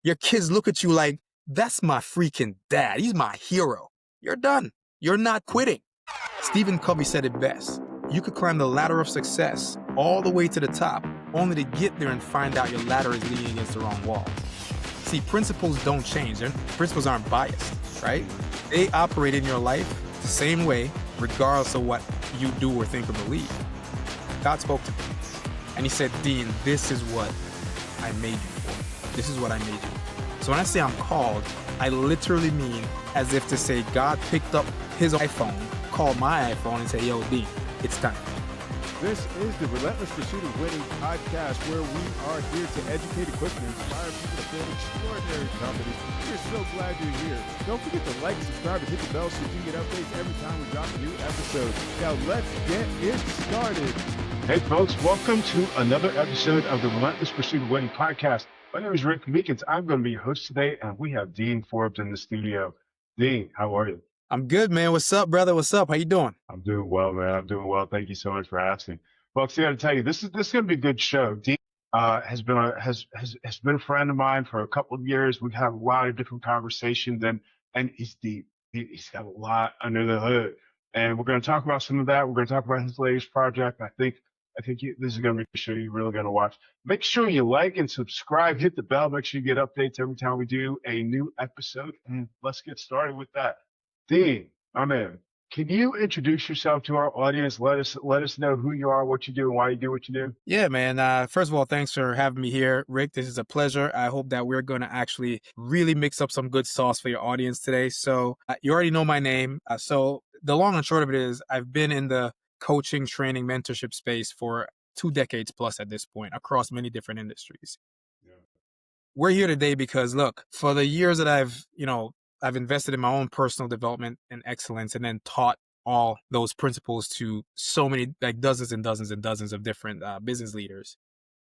Your kids look at you like, that's my freaking dad. He's my hero. You're done. You're not quitting. Stephen Covey said it best. You could climb the ladder of success all the way to the top, only to get there and find out your ladder is leaning against the wrong wall. See, principles don't change. Principles aren't biased, right? They operate in your life the same way, regardless of what you do or think or believe. God spoke to me, and he said, Dean, this is what I made you for. This is what I made you. So when I say I'm called, I literally mean as if to say God picked up his iPhone, called my iPhone and said, yo, Dean, it's time. This is the Relentless Pursuit of Winning podcast, where we are here to educate, equip, and inspire people to build extraordinary companies. We're so glad you're here. Don't forget to like, subscribe, and hit the bell so you can get updates every time we drop a new episode. Now let's get it started. Hey folks, welcome to another episode of the Relentless Pursuit of Winning podcast. My name is Rick Meekins. I'm going to be your host today, and we have Dean Forbes in the studio. Dean, how are you? I'm good, man. What's up, brother? What's up? How you doing? I'm doing well, man. I'm doing well. Thank you so much for asking. Folks, I got to tell you, this is going to be a good show. Dean has been a friend of mine for a couple of years. We've had a lot of different conversations, and he's deep. He's got a lot under the hood, and we're going to talk about some of that. We're going to talk about his latest project. I think this is going to be a show you're really going to watch. Make sure you like and subscribe, hit the bell, make sure you get updates every time we do a new episode. And let's get started with that. Dean, my man, can you introduce yourself to our audience? Let us know who you are, what you do, and why you do what you do. Yeah, man. First of all, thanks for having me here, Rick. This is a pleasure. I hope that we're going to actually really mix up some good sauce for your audience today. So you already know my name. So the long and short of it is I've been in the coaching, training, mentorship space for 2 decades plus at this point across many different industries. Yeah. We're here today because, look, for the years that I've invested in my own personal development and excellence and then taught all those principles to so many, like dozens and dozens and dozens of different business leaders.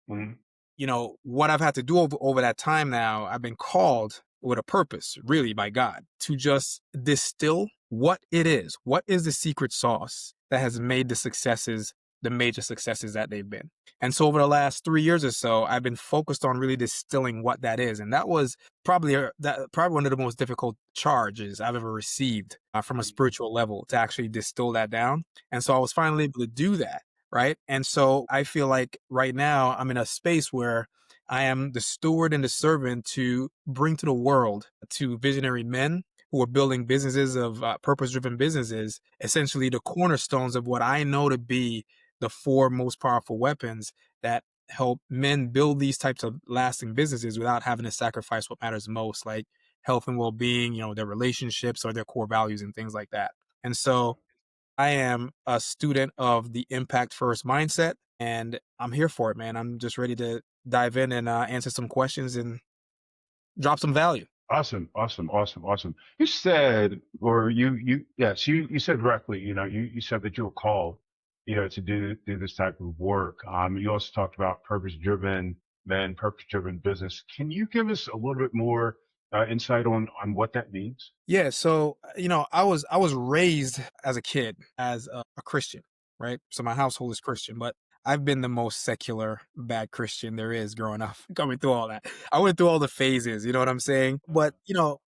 Mm-hmm. What I've had to do over that time now, I've been called with a purpose, really by God, to just distill what it is. What is the secret sauce that has made the major successes that they've been? And so over the last 3 years or so, I've been focused on really distilling what that is. And that was probably one of the most difficult charges I've ever received from a spiritual level, to actually distill that down. And so I was finally able to do that. Right. And so I feel like right now I'm in a space where I am the steward and the servant to bring to the world, to visionary men who are building businesses of purpose-driven businesses, essentially the cornerstones of what I know to be the 4 most powerful weapons that help men build these types of lasting businesses without having to sacrifice what matters most, like health and well-being, their relationships or their core values and things like that. And so I am a student of the impact first mindset, and I'm here for it, man. I'm just ready to dive in and answer some questions and drop some value. Awesome. You said, or you said directly, you said that you were called, to do this type of work. You also talked about purpose-driven men, purpose-driven business. Can you give us a little bit more insight on what that means? Yeah. So, I was raised as a kid as a Christian, right? So my household is Christian, but I've been the most secular bad Christian there is growing up, coming through all that. I went through all the phases, you know what I'm saying? But,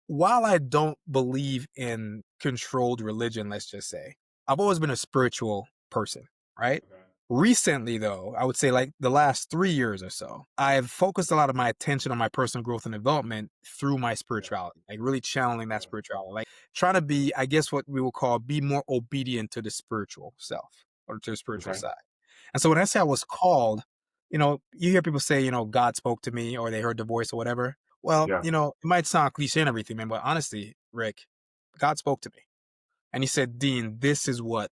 while I don't believe in controlled religion, let's just say, I've always been a spiritual person, right? Okay. Recently, though, I would say like the last 3 years or so, I've focused a lot of my attention on my personal growth and development through my spirituality, like really channeling that spirituality, like trying to be, I guess what we will call, be more obedient to the spiritual self or to the spiritual Okay. side. And so when I say I was called, you hear people say, God spoke to me or they heard the voice or whatever. Well, Yeah. it might sound cliche and everything, man, but honestly, Rick, God spoke to me and he said, Dean, this is what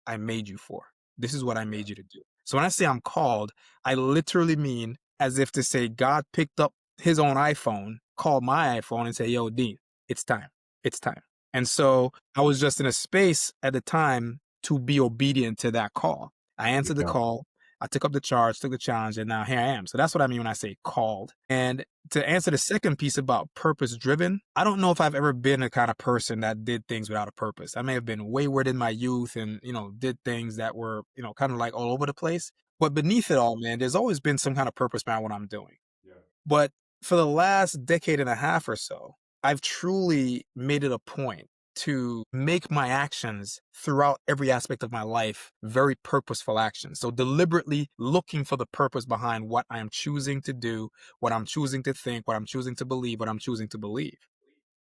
I made you for. This is what I made you to do. So when I say I'm called, I literally mean as if to say God picked up his own iPhone, called my iPhone and said, yo, Dean, it's time. It's time. And so I was just in a space at the time to be obedient to that call. I answered the Yeah. call. I took up the charge, took the challenge, and now here I am. So that's what I mean when I say called. And to answer the second piece about purpose driven, I don't know if I've ever been the kind of person that did things without a purpose. I may have been wayward in my youth and, did things that were, kind of like all over the place. But beneath it all, man, there's always been some kind of purpose behind what I'm doing. Yeah. But For the last decade and a half or so, I've truly made it a point to make my actions throughout every aspect of my life very purposeful actions. So deliberately looking for the purpose behind what I am choosing to do, what I'm choosing to think, what I'm choosing to believe, what I'm choosing to believe.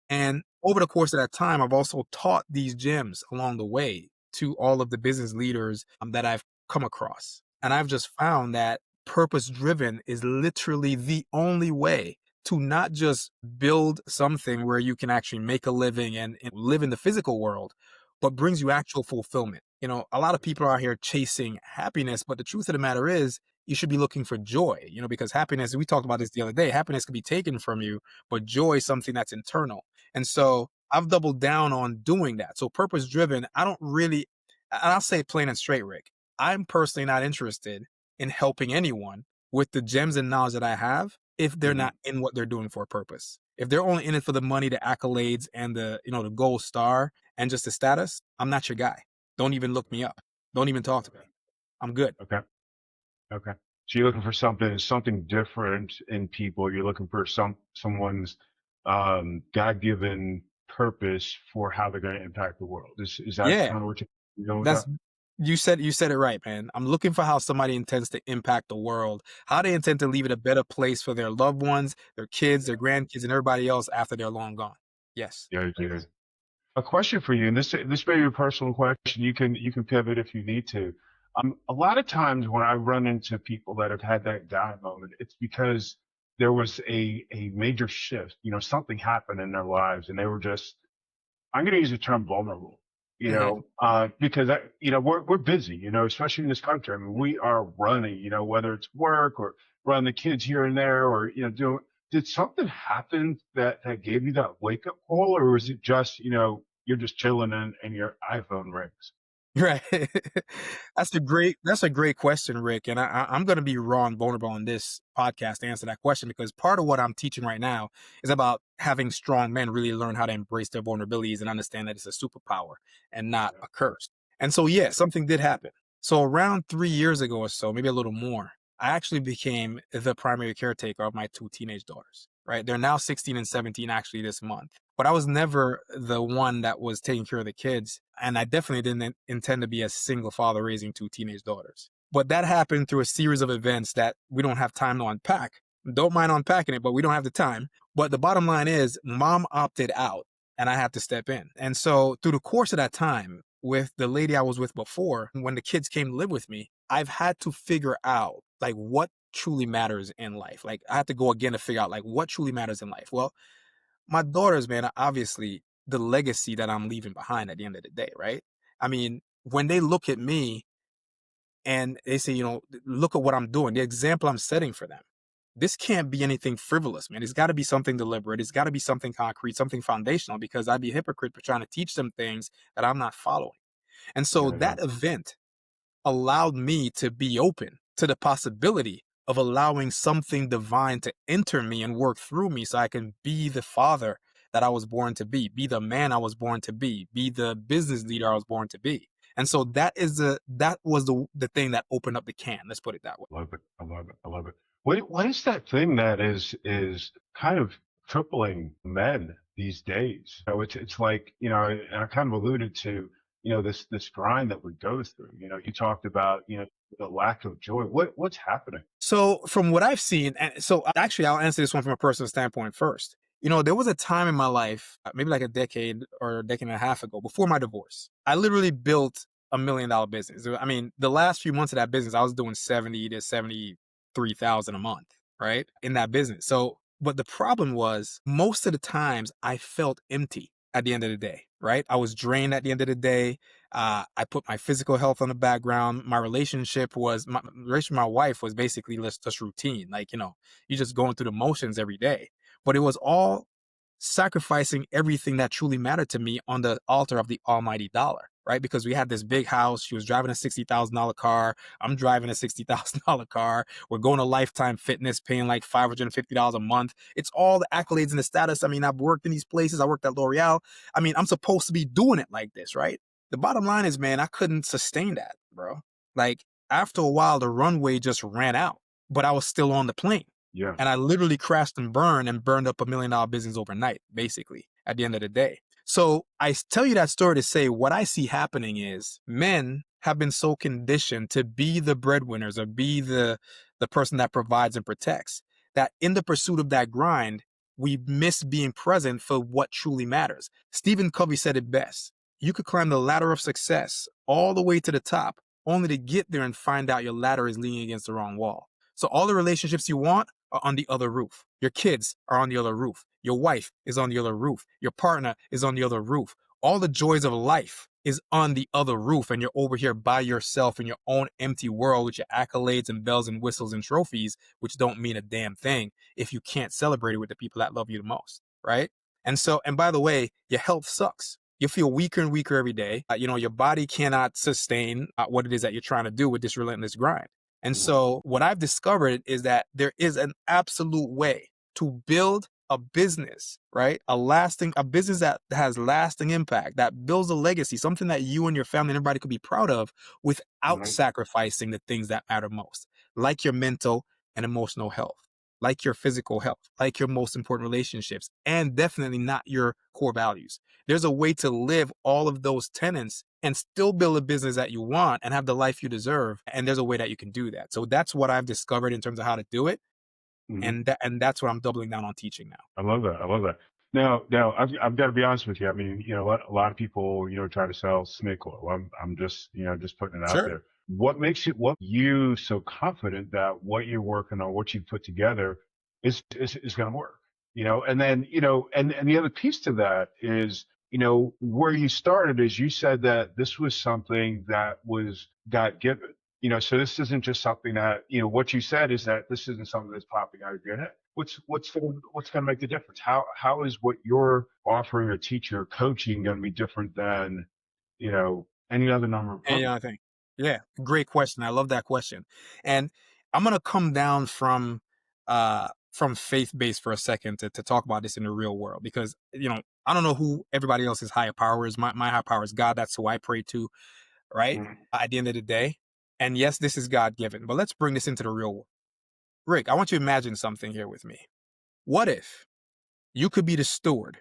And over the course of that time, I've also taught these gems along the way to all of the business leaders that I've come across. And I've just found that purpose driven is literally the only way to not just build something where you can actually make a living and live in the physical world, but brings you actual fulfillment. A lot of people are out here chasing happiness, but the truth of the matter is, you should be looking for joy, because happiness, we talked about this the other day, happiness can be taken from you, but joy is something that's internal. And so I've doubled down on doing that. So purpose driven, I don't really, and I'll say it plain and straight, Rick. I'm personally not interested in helping anyone with the gems and knowledge that I have if they're Mhm. not in what they're doing for a purpose. If they're only in it for the money, the accolades, and the gold star and just the status, I'm not your guy. Don't even look me up. Don't even talk to me. I'm good. Okay. Okay. So you're looking for something different in people. You're looking for someone's God-given purpose for how they're going to impact the world. Is that Yeah. kind of what you're going with That's that? you said it right, man. I'm looking for how somebody intends to impact the world, how they intend to leave it a better place for their loved ones, their kids, their grandkids, and everybody else after they're long gone. Yes. Yeah, yeah. A question for you, and this may be a personal question. You can pivot if you need to. A lot of times when I run into people that have had that God moment, it's because there was a major shift. Something happened in their lives, and they were just, I'm going to use the term vulnerable, Hmm. because we're busy, especially in this country. I mean, we are running, whether it's work or running the kids here and there, or doing. Did something happen that gave you that wake up call, or was it just you're just chilling and your iPhone rings? Right. That's a great question, Rick. And I'm going to be raw and vulnerable on this podcast to answer that question because part of what I'm teaching right now is about having strong men really learn how to embrace their vulnerabilities and understand that it's a superpower and not Yeah, a curse. And so, yeah, something did happen. So around 3 years ago or so, maybe a little more, I actually became the primary caretaker of my two teenage daughters. Right. They're now 16 and 17 actually this month. But I was never the one that was taking care of the kids. And I definitely didn't intend to be a single father raising two teenage daughters. But that happened through a series of events that we don't have time to unpack. Don't mind unpacking it, but we don't have the time. But the bottom line is, mom opted out and I had to step in. And so, through the course of that time, with the lady I was with before, when the kids came to live with me, I've had to figure out like what truly matters in life. Like, I had to go again to figure out like what truly matters in life. Well, my daughters, man, are obviously the legacy that I'm leaving behind at the end of the day, right? I mean, when they look at me and they say, look at what I'm doing, the example I'm setting for them. This can't be anything frivolous, man. It's got to be something deliberate. It's got to be something concrete, something foundational, because I'd be a hypocrite for trying to teach them things that I'm not following. And so yeah, yeah. that event allowed me to be open to the possibility of allowing something divine to enter me and work through me so I can be the father that I was born to be the man I was born to be the business leader I was born to be. And so that was the thing that opened up the can. Let's put it that way. Love it. I love it. I love it. What is that thing that is kind of crippling men these days? It's like, and I kind of alluded to, this grind that we go through. You talked about, the lack of joy. What's happening? So from what I've seen, and so actually I'll answer this one from a personal standpoint first. There was a time in my life, maybe like a decade or a decade and a half ago, before my divorce. I literally built $1 million business. I mean, the last few months of that business, I was doing 70 to 73,000 a month, right? In that business. So, but the problem was most of the times I felt empty at the end of the day, right? I was drained at the end of the day. I put my physical health on the background. My relationship with my wife was basically just routine. Like, you just going through the motions every day. But it was all sacrificing everything that truly mattered to me on the altar of the almighty dollar, right? Because we had this big house. She was driving a $60,000 car. I'm driving a $60,000 car. We're going to Lifetime Fitness, paying like $550 a month. It's all the accolades and the status. I mean, I've worked in these places. I worked at L'Oreal. I mean, I'm supposed to be doing it like this, right? The bottom line is, man, I couldn't sustain that, bro. Like, after a while, the runway just ran out, but I was still on the plane. Yeah. And I literally crashed and burned up $1 million business overnight, basically, at the end of the day. So tell you that story to say what I see happening is men have been so conditioned to be the breadwinners or be the person that provides and protects, that in the pursuit of that grind, we miss being present for what truly matters. Stephen Covey said it best. You could climb the ladder of success all the way to the top, only to get there and find out your ladder is leaning against the wrong wall. So all the relationships you want are on the other roof. Your kids are on the other roof. Your wife is on the other roof. Your partner is on the other roof. All the joys of life is on the other roof, and you're over here by yourself in your own empty world with your accolades and bells and whistles and trophies, which don't mean a damn thing if you can't celebrate it with the people that love you the most, right? And by the way, your health sucks. You feel weaker and weaker every day. Your body cannot sustain what it is that you're trying to do with this relentless grind. And Mhm. so what I've discovered is that there is an absolute way to build a business, right? A business that has lasting impact, that builds a legacy, something that you and your family and everybody could be proud of without Right. sacrificing the things that matter most, like your mental and emotional health, like your physical health, like your most important relationships, and definitely not your core values. There's a way to live all of those tenets and still build a business that you want and have the life you deserve. And there's a way that you can do that. So that's what I've discovered in terms of how to do it. Mhm. And that's what I'm doubling down on teaching now. I love that. I love that. Now, I've got to be honest with you. I mean, a lot of people, try to sell snake oil. I'm just, just putting it out Sure. there. What you so confident that what you're working on, what you put together is going to work, and then, and the other piece to that is, where you started is you said that this was something that was God given, so this isn't just something that, what you said is that this isn't something that's popping out of your head. What's going to make the difference? How is what you're offering or teaching or coaching going to be different than, any other number of And programs? I think, yeah, great question. I love that question. And I'm going to come down from faith-based for a second to talk about this in the real world, because, I don't know who everybody else's higher power is. My higher power is God. That's who I pray to, right? Mhm. At the end of the day. And yes, this is God given, but let's bring this into the real world. Rick, I want you to imagine something here with me. What if you could be the steward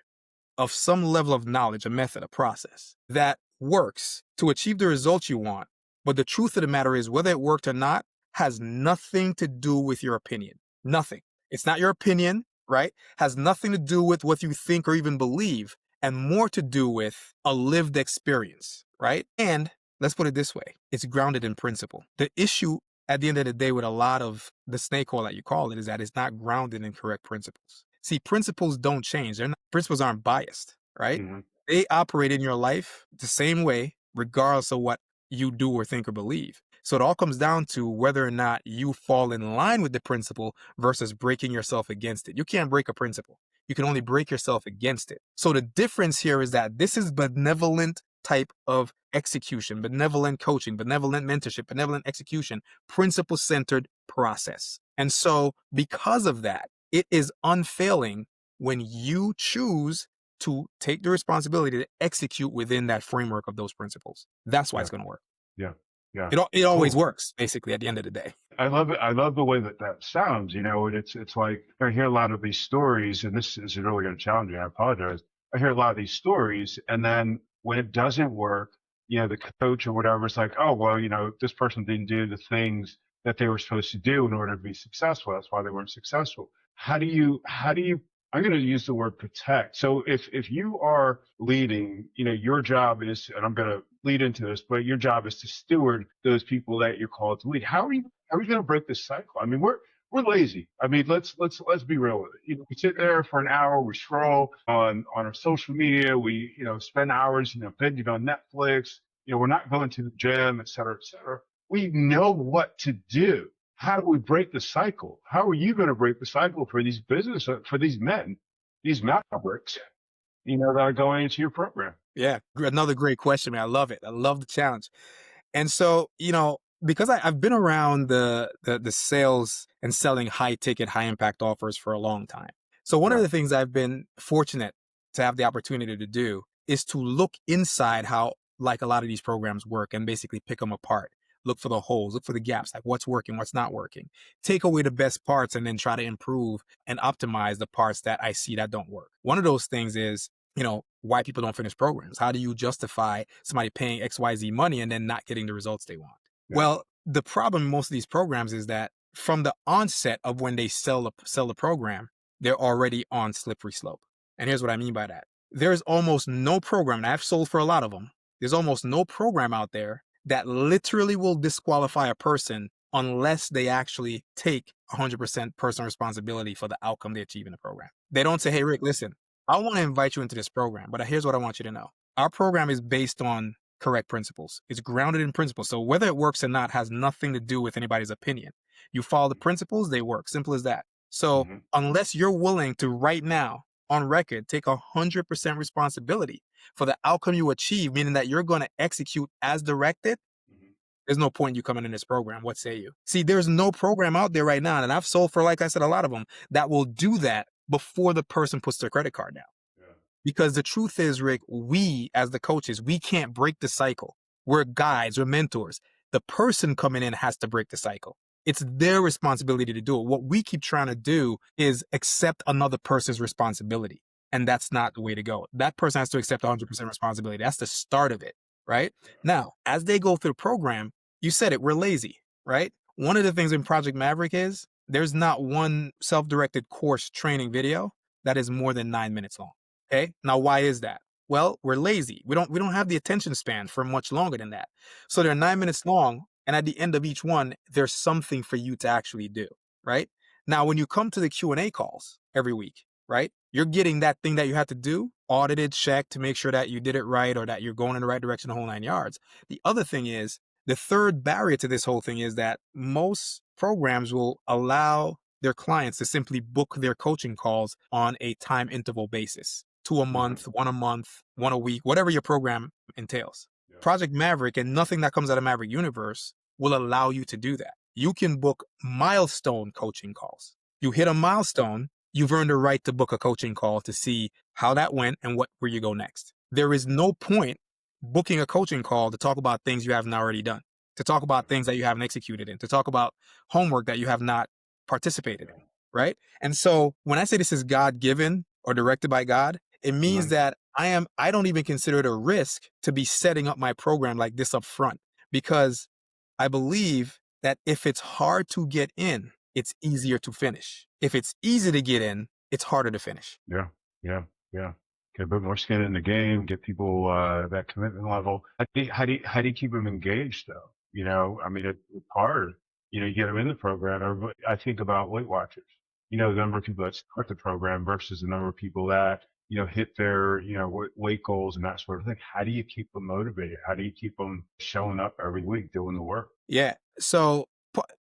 of some level of knowledge, a method, a process that works to achieve the results you want? But the truth of the matter is, whether it worked or not has nothing to do with your opinion. Nothing. It's not your opinion, right? Has nothing to do with what you think or even believe, and more to do with a lived experience, right? And let's put it this way, it's grounded in principle. The issue at the end of the day with a lot of the snake oil that you call it is that it's not grounded in correct principles. See, principles don't change. Principles aren't biased, right? Mhm. They operate in your life the same way, regardless of what you do or think or believe. So it all comes down to whether or not you fall in line with the principle versus breaking yourself against it. You can't break a principle. You can only break yourself against it. So the difference here is that this is benevolent type of execution, benevolent coaching, benevolent mentorship, benevolent execution, principle centered process. And so because of that, it is unfailing when you choose to take the responsibility to execute within that framework of those principles. That's why Yeah. it's going to work. Yeah. Yeah. It always Cool. works, basically, at the end of the day. I love it. I love the way that that sounds, and it's like I hear a lot of these stories, and this is really going to challenge you. I apologize. I hear a lot of these stories, and then when it doesn't work, the coach or whatever is like, oh, well, this person didn't do the things that they were supposed to do in order to be successful. That's why they weren't successful. How do you, I'm going to use the word protect. So if you are leading, your job is, and I'm going to lead into this, but your job is to steward those people that you're called to lead. How are we going to break this cycle? I mean, we're lazy. I mean, let's be real with it. We sit there for an hour, we scroll on our social media, we spend hours, binging on Netflix. We're not going to the gym, et cetera, et cetera. We know what to do. How do we break the cycle? How are you going to break the cycle for for these men, these mavericks, that are going into your program? Yeah, another great question, man. I love it. I love the challenge. And so, because I've been around the sales and selling high ticket, high impact offers for a long time. So one of Yeah. the things I've been fortunate to have the opportunity to do is to look inside how, like, a lot of these programs work and basically pick them apart. look for the holes, look for the gaps, like what's working, what's not working. Take away the best parts and then try to improve and optimize the parts that I see that don't work. One of those things is, why people don't finish programs. How do you justify somebody paying XYZ money and then not getting the results they want? Yeah. Well, the problem in most of these programs is that from the onset of when they sell the program, they're already on slippery slope. And here's what I mean by that. There's almost no program, and I've sold for a lot of them. There's almost no program out there that literally will disqualify a person unless they actually take 100% personal responsibility for the outcome they achieve in the program. They don't say, hey, Rick, listen, I want to invite you into this program, but here's what I want you to know. Our program is based on correct principles. It's grounded in principles. So whether it works or not has nothing to do with anybody's opinion. You follow the principles, they work. Simple as that. So unless you're willing to right now on record take 100% responsibility for the outcome you achieve, meaning that you're going to execute as directed, there's no point in you coming in this program. What say you? See, there's no program out there right now, and I've sold for, like I said, a lot of them that will do that before the person puts their credit card down. Because the truth is, Rick, we as the coaches, we can't break the cycle. We're guides, we're mentors. The person coming in has to break the cycle. It's their responsibility to do it. What we keep trying to do is accept another person's responsibility. And that's not the way to go. That person has to accept 100% responsibility. That's the start of it, right? Now, as they go through the program, you said it, we're lazy, right? One of the things in Project Maverick is there's not one self-directed course training video that is more than 9 minutes long. Okay. Now, why is that? Well, we're lazy. We don't have the attention span for much longer than that. So they're 9 minutes long. And at the end of each one, there's something for you to actually do, right? Now, when you come to the Q&A calls every week, right, you're getting that thing that you have to do, audited, checked to make sure that you did it right or that you're going in the right direction the whole 9 yards. The other thing is, the third barrier to this whole thing is that most programs will allow their clients to simply book their coaching calls on a time interval basis, 2 a month, 1 a month, 1 a week, whatever your program entails. Project Maverick and nothing that comes out of Maverick Universe will allow you to do that. You can book milestone coaching calls. You hit a milestone, you've earned a right to book a coaching call to see how that went and where you go next. There is no point booking a coaching call to talk about things you haven't already done, to talk about things that you haven't executed in, to talk about homework that you have not participated in, right? And so when I say this is God-given or directed by God, it means that I don't even consider it a risk to be setting up my program like this up front, because I believe that if it's hard to get in, it's easier to finish. If it's easy to get in, it's harder to finish. Yeah. Get a bit more skin in the game, get people that commitment level. How do you keep them engaged though? I mean, it's hard. You get them in the program. I think about Weight Watchers. The number of people that start the program versus the number of people that hit their weight goals and that sort of thing. How do you keep them motivated? How do you keep them showing up every week doing the work? Yeah. So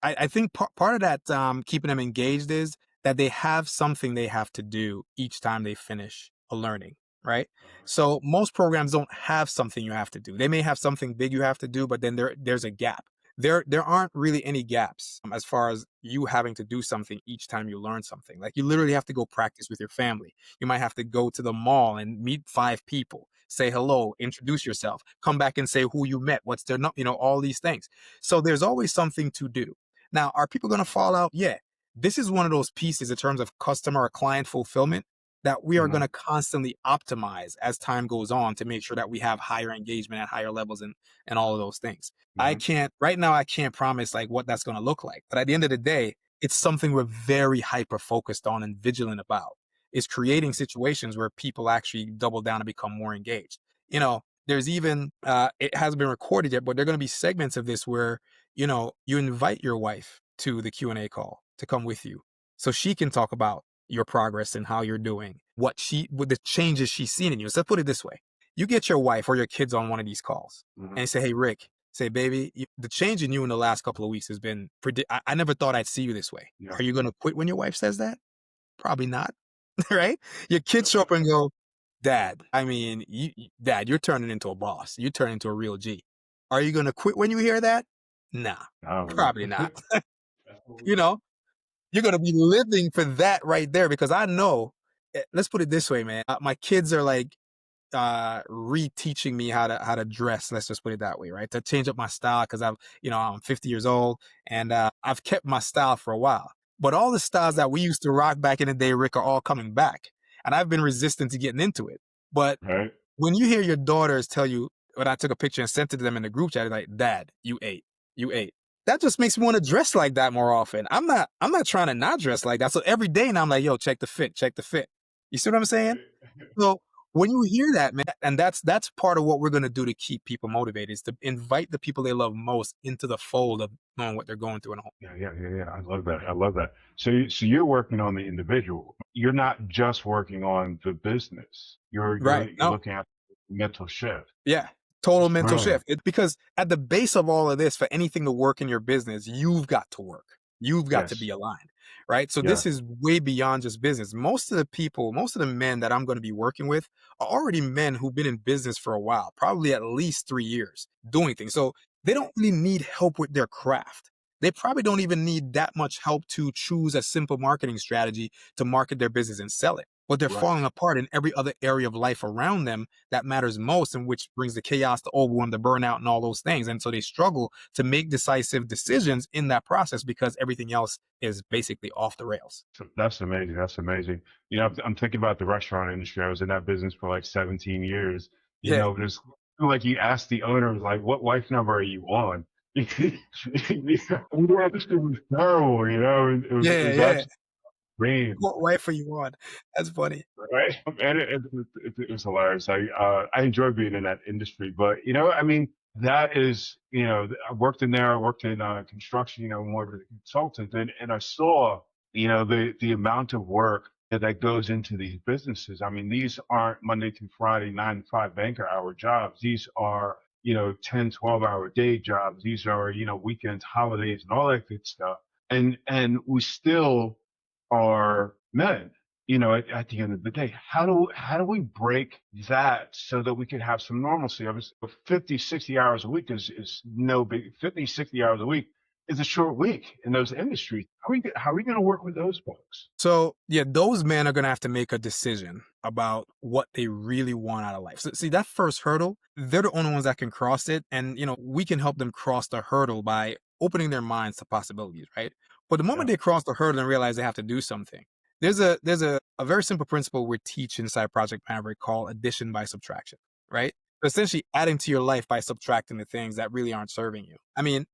I think part of that keeping them engaged is that they have something they have to do each time they finish a learning, right? So most programs don't have something you have to do. They may have something big you have to do, but then there's a gap. There aren't really any gaps as far as you having to do something each time you learn something. Like you literally have to go practice with your family. You might have to go to the mall and meet 5 people, say hello, introduce yourself, come back and say who you met, what's their, all these things. So there's always something to do. Now, are people going to fall out? Yeah. This is one of those pieces in terms of customer or client fulfillment that we are going to constantly optimize as time goes on to make sure that we have higher engagement at higher levels and all of those things. I can't promise like what that's going to look like. But at the end of the day, it's something we're very hyper focused on and vigilant about, is creating situations where people actually double down and become more engaged. There's even, it hasn't been recorded yet, but there are going to be segments of this where, you invite your wife to the Q&A call to come with you so she can talk about your progress and how you're doing, what the changes she's seen in you. So put it this way. You get your wife or your kids on one of these calls and you say, hey, Rick, say, baby, the change in you in the last couple of weeks has been I never thought I'd see you this way. Yeah. Are you going to quit when your wife says that? Probably not. Right? Your kids show up and go, Dad, Dad, you're turning into a boss. You're turning into a real G. Are you going to quit when you hear that? Nah, probably not. You're going to be living for that right there, because I know, let's put it this way, man. My kids are like reteaching me how to dress. Let's just put it that way, right? To change up my style because I'm 50 years old and I've kept my style for a while. But all the styles that we used to rock back in the day, Rick, are all coming back, and I've been resistant to getting into it. But Right. when you hear your daughters tell you, when I took a picture and sent it to them in the group chat, they're like, "Dad, you ate, you ate." That just makes me want to dress like that more often. I'm not trying to not dress like that. So every day now I'm like, "Yo, check the fit, check the fit." You see what I'm saying? Right. So when you hear that, man, and that's part of what we're gonna do to keep people motivated is to invite the people they love most into the fold of knowing what they're going through in a home. Yeah. I love that. I love that. So you're working on the individual. You're not just working on the business. You're Right. you're you're No. looking at the mental shift. Yeah. Total It's mental brilliant. shift. It's because at the base of all of this, for anything to work in your business, you've got to work. You've got to be Yes. aligned, right? So Yeah. this is way beyond just business. Most of the people, most of the men that I'm going to be working with are already men who've been in business for a while, probably at least 3 years doing things. So they don't really need help with their craft. They probably don't even need that much help to choose a simple marketing strategy to market their business and sell it. But they're Right. falling apart in every other area of life around them that matters most, and which brings the chaos, the overwhelm, the burnout, and all those things. And so they struggle to make decisive decisions in that process because everything else is basically off the rails. So that's amazing. That's amazing. I'm thinking about the restaurant industry. I was in that business for like 17 years. Yeah, There's like you ask the owners, like, what wife number are you on? This was terrible. It yeah, was yeah. actually rain. What wife are you on? That's funny. Right? And it was hilarious. I enjoy being in that industry, but I mean, that is, I worked in there. I worked in construction. More of a consultant, and I saw, the amount of work that goes into these businesses. I mean, these aren't Monday through Friday 9 to 5 banker hour jobs. These are 10, 12 hour day jobs. These are weekends, holidays, and all that good stuff. And we still are men at the end of the day. How do we break that so that we can have some normalcy? Obviously, 50, 60 hours a week is no big. 50, 60 hours a week is a short week in those industries. How are we going to work with those folks? So yeah, those men are gonna have to make a decision about what they really want out of life. So see, that first hurdle, they're the only ones that can cross it. And we can help them cross the hurdle by opening their minds to possibilities, right? But the moment Yeah. they cross the hurdle and realize they have to do something, there's a very simple principle we teach inside Project Maverick called addition by subtraction, right? So essentially adding to your life by subtracting the things that really aren't serving you. I mean,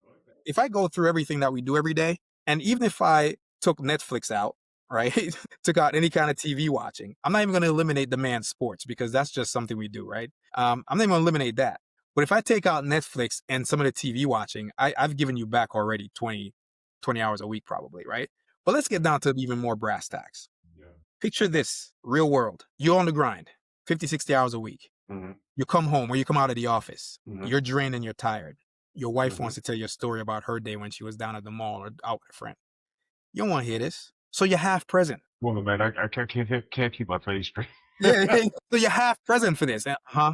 if I go through everything that we do every day, and even if I took Netflix out, right, took out any kind of TV watching, I'm not even going to eliminate the man's sports because that's just something we do, right? I'm not even going to eliminate that. But if I take out Netflix and some of the TV watching, I've given you back already 20 hours a week, probably, right? But let's get down to even more brass tacks. Yeah. Picture this real world. You're on the grind, 50, 60 hours a week. Hmm. You come home or you come out of the office. Hmm. You're drained and you're tired. Your wife Hmm. wants to tell you a story about her day when she was down at the mall or out with a friend. You don't want to hear this. So you're half present. Well, man, I can't keep my face straight. Yeah, yeah. So you're half present for this. Huh?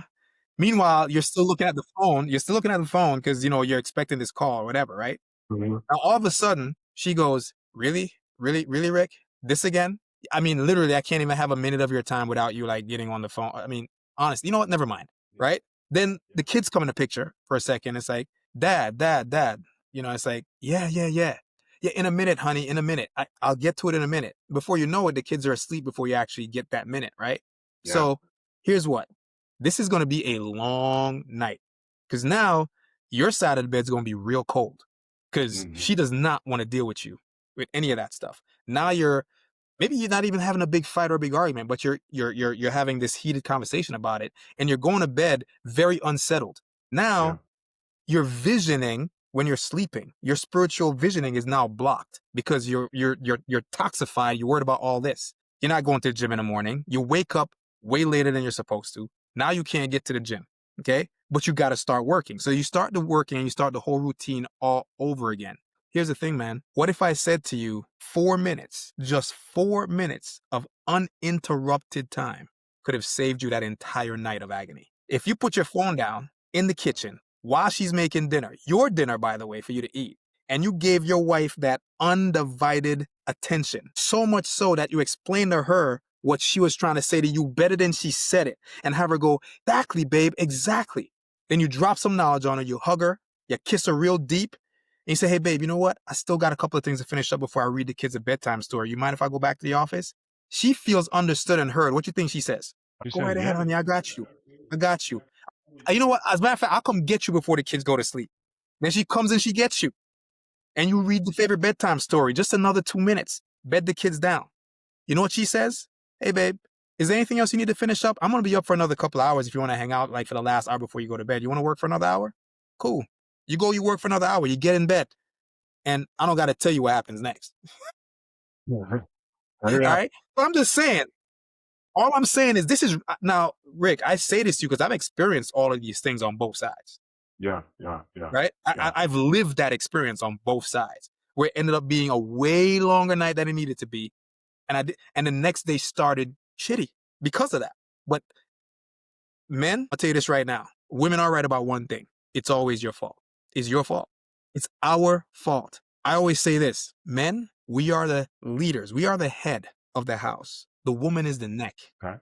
Meanwhile, you're still looking at the phone. You're still looking at the phone because, you're expecting this call or whatever, right? Mhm. Now, all of a sudden, she goes, really? Really, really, Rick? This again? I mean, literally, I can't even have a minute of your time without you like getting on the phone. I mean, honestly, you know what? Never mind. Right? Then the kids come in the picture for a second. It's like, Dad, Dad, Dad. It's like, yeah, yeah, yeah. Yeah, in a minute, honey, in a minute. I'll get to it in a minute. Before you know it, the kids are asleep before you actually get that minute, right? Yeah. So here's what. This is going to be a long night because now your side of the bed is going to be real cold because Hmm. she does not want to deal with you with any of that stuff. Now maybe you're not even having a big fight or a big argument, but you're having this heated conversation about it, and you're going to bed very unsettled. Yeah. Now your visioning when you're sleeping, your spiritual visioning is now blocked because you're toxified. You're worried about all this. You're not going to the gym in the morning. You wake up way later than you're supposed to. Now you can't get to the gym. Okay. But you got to start working. So you start the working and you start the whole routine all over again. Here's the thing, man. What if I said to you 4 minutes, just 4 minutes of uninterrupted time could have saved you that entire night of agony? If you put your phone down in the kitchen while she's making dinner, your dinner, by the way, for you to eat, and you gave your wife that undivided attention, so much so that you explained to her what she was trying to say to you better than she said it, and have her go, exactly, babe, exactly. Then you drop some knowledge on her, you hug her, you kiss her real deep, and you say, hey, babe, you know what? I still got a couple of things to finish up before I read the kids a bedtime story. You mind if I go back to the office? She feels understood and heard. What do you think she says? You Go right said, ahead, yeah, honey. I got you. I got you. You know what? As a matter of fact, I'll come get you before the kids go to sleep. Then she comes and she gets you. And you read the favorite bedtime story. Just another 2 minutes. Bed the kids down. You know what she says? Hey, babe, is there anything else you need to finish up? I'm going to be up for another couple of hours if you want to hang out like for the last hour before you go to bed. You want to work for another hour? Cool. You work for another hour. You get in bed. And I don't got to tell you what happens next. yeah, All yeah, right? But I'm just saying, all I'm saying is this is, now, Rick, I say this to you because I've experienced all of these things on both sides, yeah, yeah, yeah, right? yeah. I've lived that experience on both sides where it ended up being a way longer night than it needed to be. And the next day started shitty because of that. But men, I'll tell you this right now. Women are right about one thing. It's always your fault. It's your fault. It's our fault. I always say this, men, we are the leaders. We are the head of the house. The woman is the neck. Okay.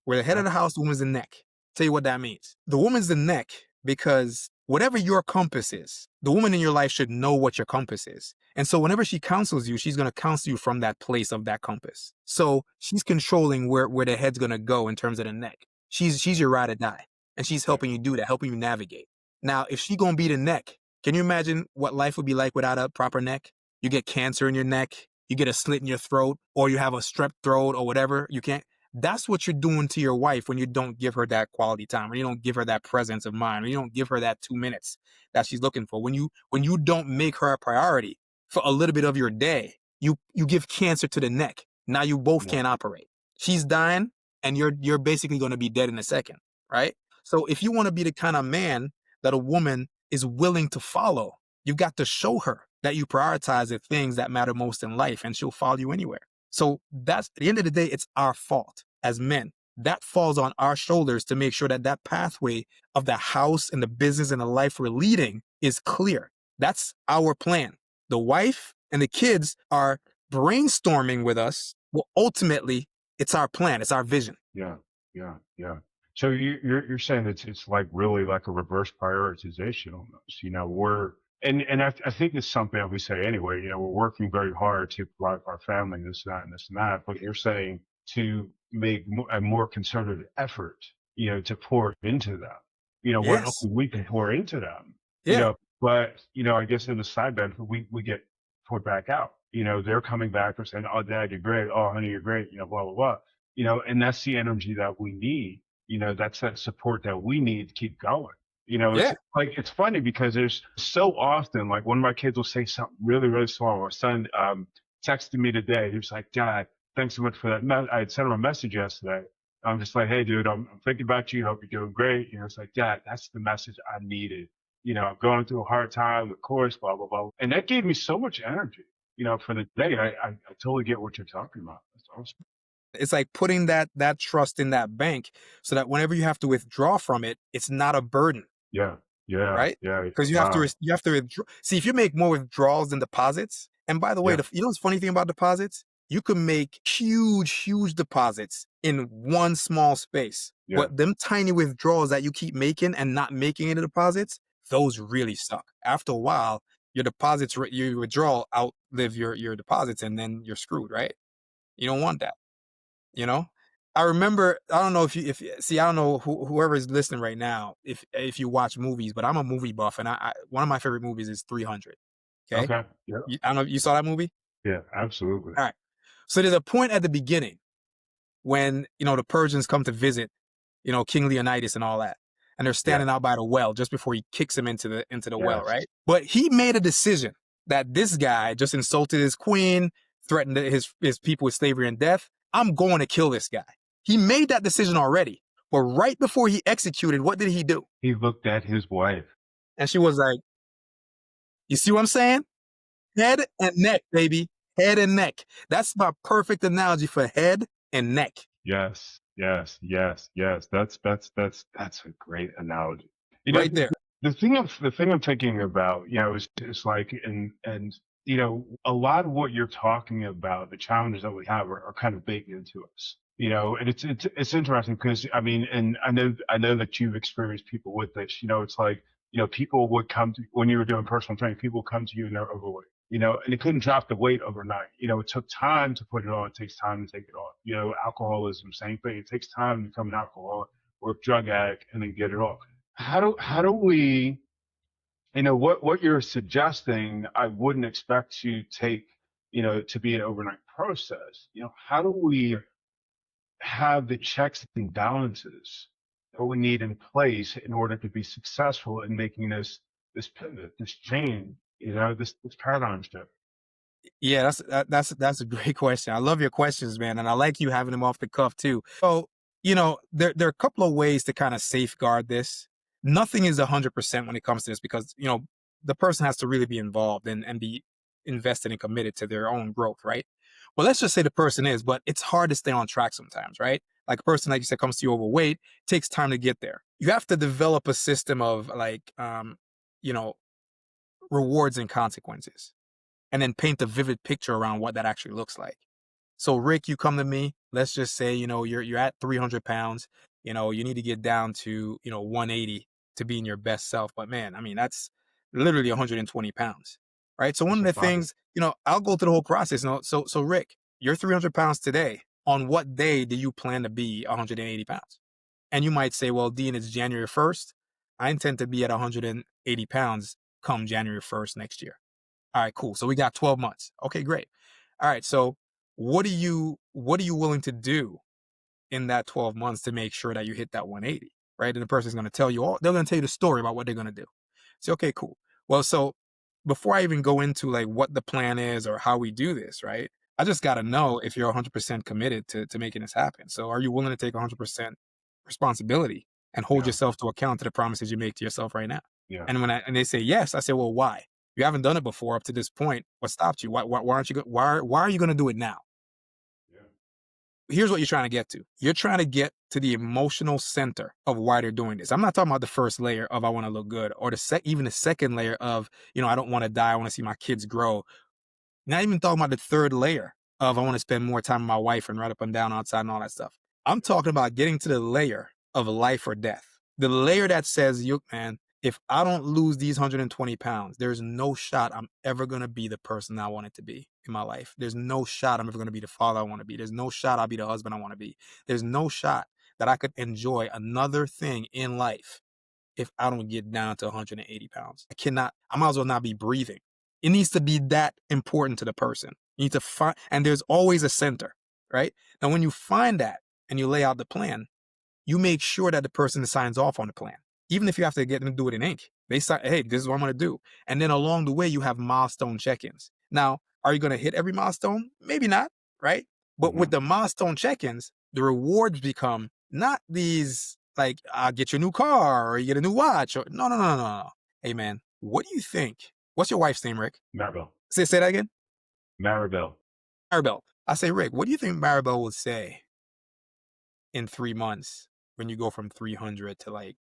We're the head of the house, the woman's the neck. Tell you what that means. The woman's the neck because whatever your compass is, the woman in your life should know what your compass is. And so whenever she counsels you, she's going to counsel you from that place of that compass. So she's controlling where the head's going to go in terms of the neck. She's your ride or die. And she's helping you do that, helping you navigate. Now, if she going to be the neck, can you imagine what life would be like without a proper neck? You get cancer in your neck, you get a slit in your throat, or you have a strep throat or whatever. You can't. That's what you're doing to your wife when you don't give her that quality time, when you don't give her that presence of mind, when you don't give her that 2 minutes that she's looking for, when you don't make her a priority for a little bit of your day, you give cancer to the neck. Now you both Yeah. can't operate. She's dying and you're basically going to be dead in a second, right? So if you want to be the kind of man that a woman is willing to follow, you've got to show her that you prioritize the things that matter most in life, and she'll follow you anywhere. So that's, at the end of the day, it's our fault as men. That falls on our shoulders to make sure that that pathway of the house and the business and the life we're leading is clear. That's our plan. The wife and the kids are brainstorming with us. Well, ultimately, it's our plan. It's our vision. Yeah, yeah, yeah. So you're saying it's like really like a reverse prioritization almost. You know, I think it's something that we say anyway. You know, we're working very hard to provide for our family this, that, and this and that. But you're saying to make a more concerted effort, you know, to pour into them. You know, what else Yes. we can pour into them. You Yeah. know, but you know, I guess in the side benefit, we get poured back out. You know, they're coming back and saying, "Oh, Dad, you're great. Oh, honey, you're great." You know, blah blah blah. You know, and that's the energy that we need. You know, that's that support that we need to keep going. You know, it's Yeah. like, it's funny because there's so often, like one of my kids will say something really, really small. My son texted me today. He was like, "Dad, thanks so much for that." I had sent him a message yesterday. I'm just like, "Hey, dude, I'm thinking about you. Hope you're doing great." You know, it's like, "Dad, that's the message I needed. You know, I'm going through a hard time, of course, blah, blah, blah." And that gave me so much energy, you know, for the day. I totally get what you're talking about. That's awesome. It's like putting that trust in that bank so that whenever you have to withdraw from it, it's not a burden, Yeah. Yeah. right? Yeah. Because Wow. you have to withdraw. See, if you make more withdrawals than deposits, and by the way, Yeah. you know what's the funny thing about deposits? You can make huge deposits in one small space. Yeah. But them tiny withdrawals that you keep making and not making into deposits, those really suck. After a while, your deposits, your withdrawal outlive your deposits, and then you're screwed, right? You don't want that. You know, I remember, I don't know if see, I don't know whoever is listening right now, if you watch movies, but I'm a movie buff, and one of my favorite movies is 300. Okay. Okay. Yeah. I don't know if you saw that movie. Yeah. Absolutely. All right. So there's a point at the beginning when, the Persians come to visit, King Leonidas and all that. And they're Yeah. standing out by the well just before he kicks him into the well, Yes. right? But he made a decision that this guy just insulted his queen, threatened his people with slavery and death. I'm going to kill this guy. He made that decision already. But right before he executed, what did he do? He looked at his wife. And she was like, you see what I'm saying? Head and neck, baby. Head and neck. That's my perfect analogy for head and neck. Yes. Yes. Yes. Yes. That's a great analogy. You know, Right there. the thing I'm thinking about, you know, is like, and you know, a lot of what you're talking about, the challenges that we have are kind of baked into us. And it's interesting because I mean, and I know that you've experienced people with this. It's like people would come to when you were doing personal training. People would come to you and they're overweight. And they couldn't drop the weight overnight. It took time to put it on. It takes time to take it off. Alcoholism, same thing. It takes time to become an alcoholic or a drug addict and then get it off. How do we, what you're suggesting, I wouldn't expect to take, to be an overnight process. How do we have the checks and balances that we need in place in order to be successful in making this pivot, this change, this paradigm shift? Yeah, that's a great question. I love your questions, man, and I like you having them off the cuff too. So, there are a couple of ways to kind of safeguard this. Nothing is 100% when it comes to this because the person has to really be involved and be invested and committed to their own growth, right? Well, let's just say the person is, but it's hard to stay on track sometimes, right? Like a person, like you said, comes to you overweight, takes time to get there. You have to develop a system of you know, rewards and consequences and then paint a vivid picture around what that actually looks like. So Rick, you come to me, let's just say, you're at 300 pounds, you need to get down to, 180 to be in your best self. But man, I mean, that's literally 120 pounds, right? So one That's of a the body. things, I'll go through the whole process. So Rick, you're 300 pounds today. On what day do you plan to be 180 pounds? And you might say, well, Dean, it's January 1st. I intend to be at 180 pounds come January 1st next year. All right, cool. So we got 12 months. Okay, great. All right. So what are you willing to do in that 12 months to make sure that you hit that 180? Right. And the person's going to tell you they're going to tell you the story about what they're going to do. Say, okay, cool. Well, so before I even go into like what the plan is or how we do this, right? I just got to know if you're 100% committed to making this happen. So are you willing to take 100% responsibility and hold Yeah, yourself to account to the promises you make to yourself right now? yeah, And they say yes, I say, well, why? You haven't done it before up to this point. What stopped you? Why aren't you? Why are you going to do it now? yeah. Here's what you're trying to get to. You're trying to get to the emotional center of why they're doing this. I'm not talking about the first layer of I want to look good, or even the second layer of I don't want to die. I want to see my kids grow. Not even talking about the third layer of I want to spend more time with my wife and run up and down outside and all that stuff. I'm talking about getting to the layer of life or death. The layer that says, you man, if I don't lose these 120 pounds, there's no shot I'm ever going to be the person I wanted to be in my life. There's no shot I'm ever going to be the father I want to be. There's no shot I'll be the husband I want to be. There's no shot that I could enjoy another thing in life if I don't get down to 180 pounds. I might as well not be breathing. It needs to be that important to the person. You need to find, and there's always a center, right? Now, when you find that and you lay out the plan, you make sure that the person signs off on the plan. Even if you have to get them to do it in ink, they say, hey, this is what I'm going to do. And then along the way, you have milestone check-ins. Now, are you going to hit every milestone? Maybe not, right? But Hmm. with the milestone check-ins, the rewards become not these like, I'll get you a new car or you get a new watch. Or, no, no, no, no, no. Hey, man, what do you think? What's your wife's name, Rick? Maribel. Say that again. Maribel. Maribel. I say, Rick, what do you think Maribel would say in 3 months when you go from 300 to like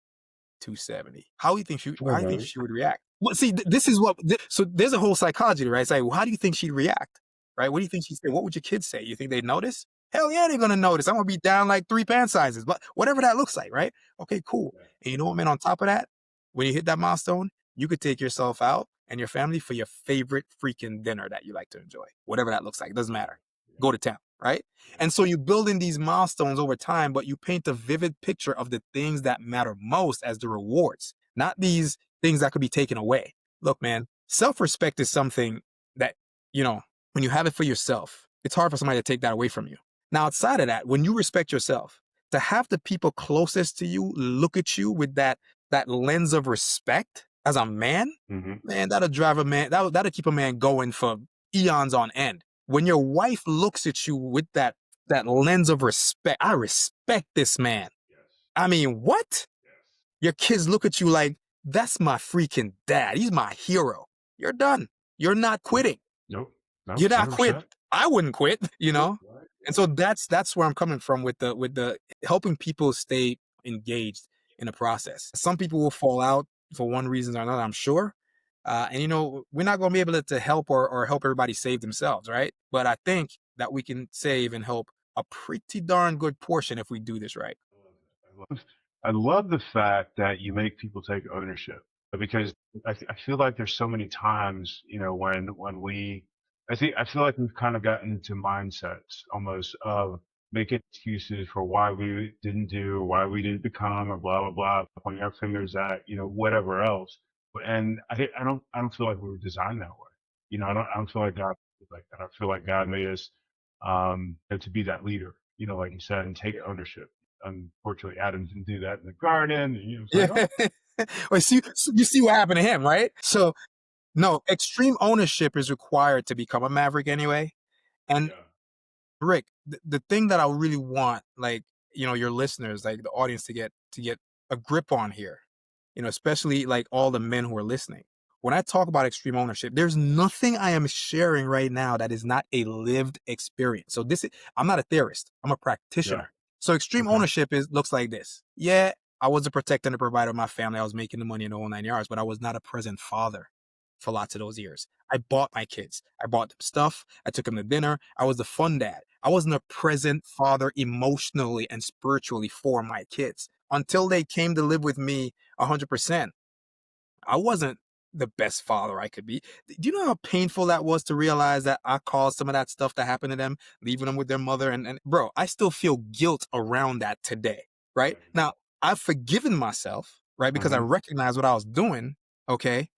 270? How do you think Okay. she would react? Well, see, this is so there's a whole psychology, right? It's like, well, how do you think she'd react? Right? What do you think she'd say? What would your kids say? You think they'd notice? Hell yeah, they're gonna notice. I'm gonna be down like 3 pant sizes, but whatever that looks like, right? Okay, cool. And you know what, man? On top of that, when you hit that milestone, you could take yourself out and your family for your favorite freaking dinner that you like to enjoy. Whatever that looks like, it doesn't matter. Go to town, right? And so you build in these milestones over time, but you paint a vivid picture of the things that matter most as the rewards, not these things that could be taken away. Look, man, self-respect is something that, when you have it for yourself, it's hard for somebody to take that away from you. Now, outside of that, when you respect yourself, to have the people closest to you look at you with that lens of respect as a man, Hmm. man, that'll drive a man, that'll keep a man going for eons on end. When your wife looks at you with that lens of respect, I respect this man. Yes. I mean, what? Yes. Your kids look at you like, that's my freaking dad. He's my hero. You're done. You're not quitting. Nope. You're Nope. not quit. 100%. I wouldn't quit, Right. And so that's where I'm coming from with the helping people stay engaged in the process. Some people will fall out for one reason or another, I'm sure. And we're not going to be able to help or help everybody save themselves, right? But I think that we can save and help a pretty darn good portion if we do this right. I love the fact that you make people take ownership because I feel like there's so many times, when I feel like we've kind of gotten into mindsets almost of making excuses for why we didn't do, why we didn't become, or blah, blah, blah, pointing our fingers at, whatever else. And I don't feel like we were designed that way. I don't feel like God is like that. I feel like God made us, to be that leader, like you said, and take ownership. Unfortunately, Adam didn't do that in the garden. And, it's Yeah. like, oh, Well, you see what happened to him, right? So no, extreme ownership is required to become a maverick anyway. And yeah, Rick, the thing that I really want, like, your listeners, like the audience to get a grip on here, especially like all the men who are listening. When I talk about extreme ownership, there's nothing I am sharing right now that is not a lived experience. So I'm not a theorist. I'm a yeah, practitioner. So extreme okay, ownership looks like this. Yeah, I was a protector and a provider of my family. I was making the money in the whole 9 yards, but I was not a present father for lots of those years. I bought my kids. I bought them stuff. I took them to dinner. I was the fun dad. I wasn't a present father emotionally and spiritually for my kids until they came to live with me 100%. I wasn't the best father I could be. Do you know how painful that was to realize that I caused some of that stuff that happened to them, leaving them with their mother? And bro, I still feel guilt around that today, right? Now, I've forgiven myself, right? Because I hmm recognize what I was doing, okay?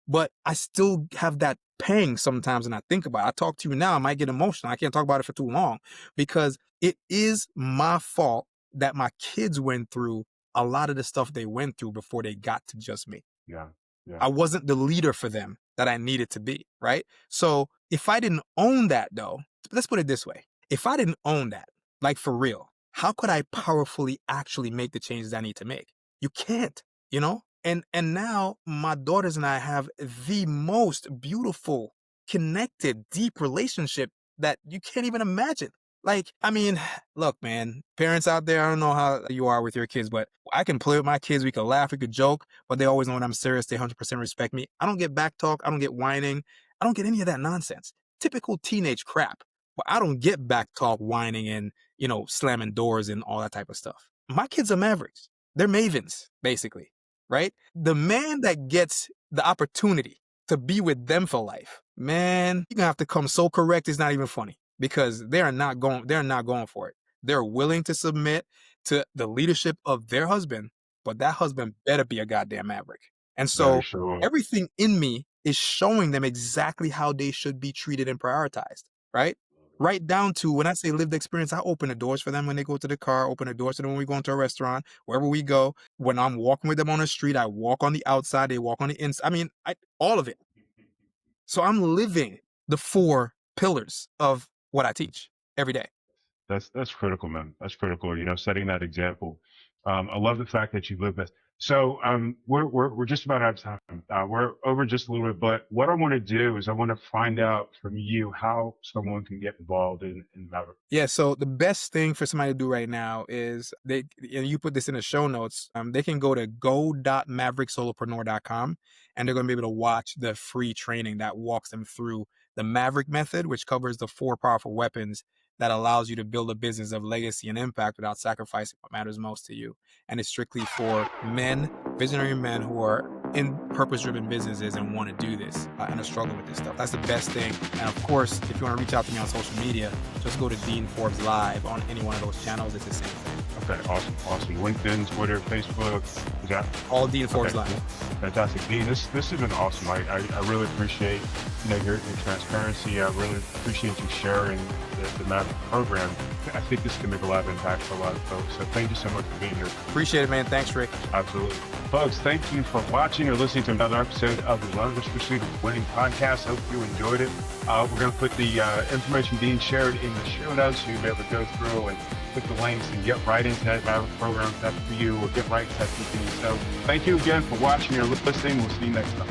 But I still have that pang sometimes when I think about it. I talk to you now, I might get emotional. I can't talk about it for too long because it is my fault that my kids went through a lot of the stuff they went through before they got to just me. yeah, yeah, I wasn't the leader for them that I needed to be, right? So if I didn't own that though, let's put it this way. If I didn't own that, like for real, how could I powerfully actually make the changes I need to make? You can't, you know? And now my daughters and I have the most beautiful, connected, deep relationship that you can't even imagine. Like, I mean, look, man, parents out there, I don't know how you are with your kids, but I can play with my kids. We could laugh, we could joke, but they always know when I'm serious. They 100% respect me. I don't get back talk. I don't get whining. I don't get any of that nonsense. Typical teenage crap. But I don't get back talk, whining, and, slamming doors and all that type of stuff. My kids are mavericks. They're mavens, basically, right? The man that gets the opportunity to be with them for life, man, you're gonna have to come so correct. It's not even funny because they're not going for it. They're willing to submit to the leadership of their husband, but that husband better be a goddamn maverick. And very so sure. everything in me is showing them exactly how they should be treated and prioritized, right? Right down to when I say lived experience, I open the doors for them when they go to the car, open the doors for them when we go into a restaurant, wherever we go. When I'm walking with them on the street, I walk on the outside, they walk on the inside. I mean, all of it. So I'm living the 4 pillars of what I teach every day. That's critical, man. That's critical. Setting that example. I love the fact that you live this. So we're just about out of time. We're over just a little bit, but what I want to do is I want to find out from you how someone can get involved in Maverick. Yeah, so the best thing for somebody to do right now is and you put this in the show notes, they can go to go.mavericksolopreneur.com and they're going to be able to watch the free training that walks them through the Maverick Method, which covers the 4 powerful weapons that allows you to build a business of legacy and impact without sacrificing what matters most to you. And it's strictly for men, visionary men who are in purpose-driven businesses and want to do this and are struggling with this stuff. That's the best thing. And of course, if you want to reach out to me on social media, just go to Dean Forbes Live on any one of those channels. It's the same thing. Okay, awesome. LinkedIn, Twitter, Facebook, is that all Dean Forbes Live? Fantastic, Dean. This has been awesome. I really appreciate your transparency. I really appreciate you sharing the Maverick program. I think this can make a lot of impact for a lot of folks. So thank you so much for being here. Appreciate it, man. Thanks, Rick. Absolutely. Folks, thank you for watching or listening to another episode of the Relentless Pursuit of Winning podcast. Hope you enjoyed it. We're going to put the information Dean shared in the show notes so you'll be able to go through and click the links and get right into that Maverick program if that's for you, or get right in touch with me. So thank you again for watching or listening. We'll see you next time.